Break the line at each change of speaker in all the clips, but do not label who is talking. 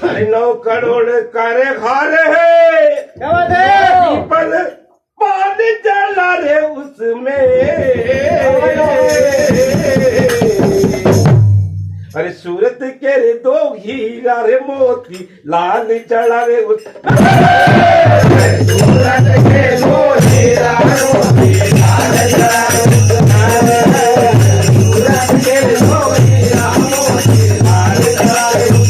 अरे 9 करोड़ करे खा रहे पल पानी चला रे उसमें। अरे सूरत के रे 2 हीरा रे मोती लाल चढ़ा रे सूरत के 2 हीरा मोती लाल चढ़ा रे सूरत के 2 हीरा मोती लाल चढ़ा रे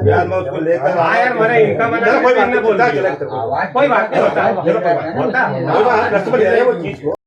यार मैं उसको लेकर यार मैंने इनका मना कोई बात नहीं होता, कोई बात नहीं होता, कोई बात नहीं होता, वो चीज को